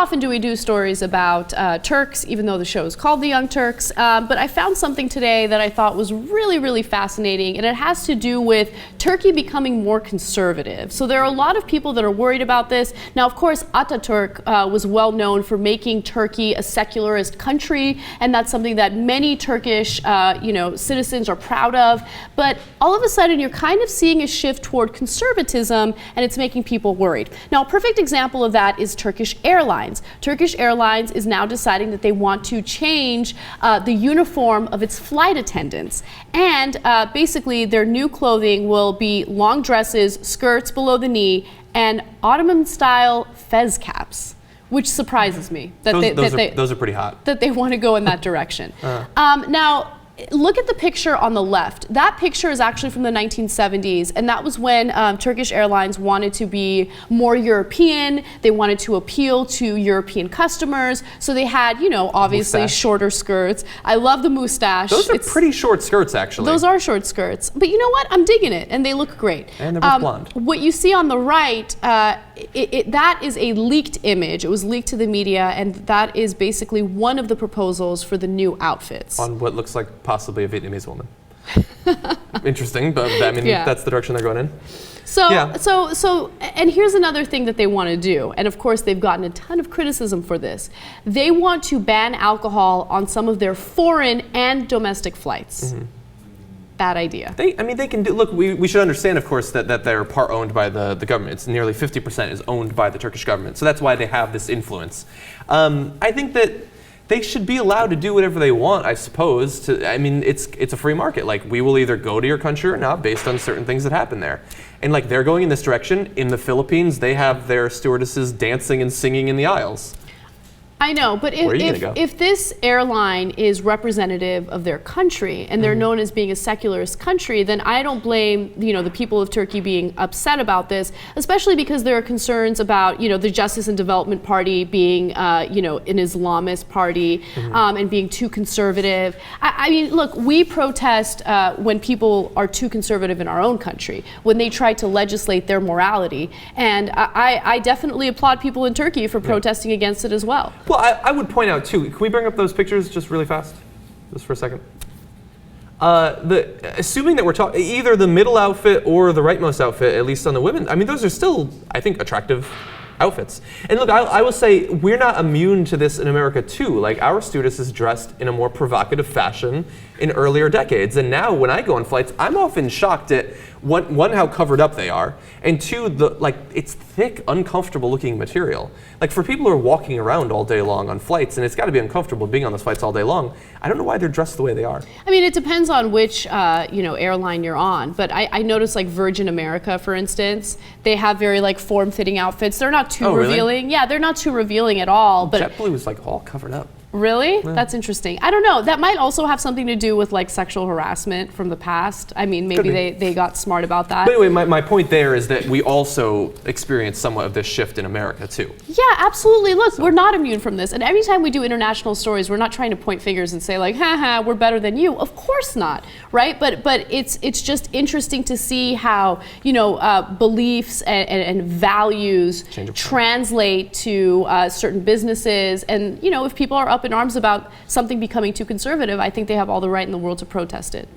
often do we do stories about Turks, even though the show is called The Young Turks, but I found something today that I thought was really, really fascinating, and it has to do with Turkey becoming more conservative. So there are a lot of people that are worried about this. Now, of course, Ataturk was well known for making Turkey a secularist country, and that's something that many Turkish citizens are proud of. But all of a sudden, you're kind of seeing a shift toward conservatism, and it's making people worried. Now, a perfect example of that is Turkish Airlines. Turkish Airlines is now deciding that they want to change the uniform of its flight attendants. And basically, their new clothing will be long dresses, skirts below the knee, and Ottoman-style fez caps, which surprises me. Those are pretty hot. That they want to go in that direction. Now, look at the picture on the left. That picture is actually from the 1970s, and that was when Turkish Airlines wanted to be more European. They wanted to appeal to European customers, so they had, obviously shorter skirts. I love the mustache. Those are pretty short skirts, actually. Those are short skirts, but you know what? I'm digging it, and they look great. And they're both blonde. What you see on the right, that is a leaked image. It was leaked to the media, and that is basically one of the proposals for the new outfits. On what looks like possibly a Vietnamese woman. Interesting, but I mean, that's the direction they're going in. And here's another thing that they want to do, and of course they've gotten a ton of criticism for this. They want to ban alcohol on some of their foreign and domestic flights. Bad idea. They can do, look, we should understand, of course, that they're part owned by the government. It's nearly 50% is owned by the Turkish government, so that's why they have this influence. I think that they should be allowed to do whatever they want, I suppose. It's a free market. Like, we will either go to your country or not based on certain things that happen there. And like, they're going in this direction. In the Philippines, they have their stewardesses dancing and singing in the aisles. I know, but if this airline is representative of their country and they're known as being a secularist country, then I don't blame the people of Turkey being upset about this, especially because there are concerns about the Justice and Development Party being an Islamist party and being too conservative. I mean, look, we protest when people are too conservative in our own country, when they try to legislate their morality, and I definitely applaud people in Turkey for protesting against it as well. Well, I would point out, too, can we bring up those pictures just really fast? Just for a second. Assuming that we're talking either the middle outfit or the rightmost outfit, at least on the women, I mean, those are still, I think, attractive outfits. And look, I will say, we're not immune to this in America, too. Like, our stewardesses dressed in a more provocative fashion in earlier decades. And now, when I go on flights, I'm often shocked at, one, how covered up they are, and two, it's thick, uncomfortable looking material. Like, for people who are walking around all day long on flights, and it's got to be uncomfortable being on those flights all day long, I don't know why they're dressed the way they are. I mean, it depends on which airline you're on, but I noticed, like, Virgin America, for instance, they have very form-fitting outfits. They're not too revealing. Really? Yeah, they're not too revealing at all. But JetBlue is all covered up. Really? Yeah. That's interesting. I don't know. That might also have something to do with sexual harassment from the past. I mean, maybe they got smart about that. But anyway, my point there is that we also experience somewhat of this shift in America too. Yeah, absolutely. Look, we're not immune from this. And every time we do international stories, we're not trying to point fingers and say haha, we're better than you. Of course not, right? But it's just interesting to see how beliefs and values translate to certain businesses. And if people are up in arms about something becoming too conservative, I think they have all the right in the world to protest it.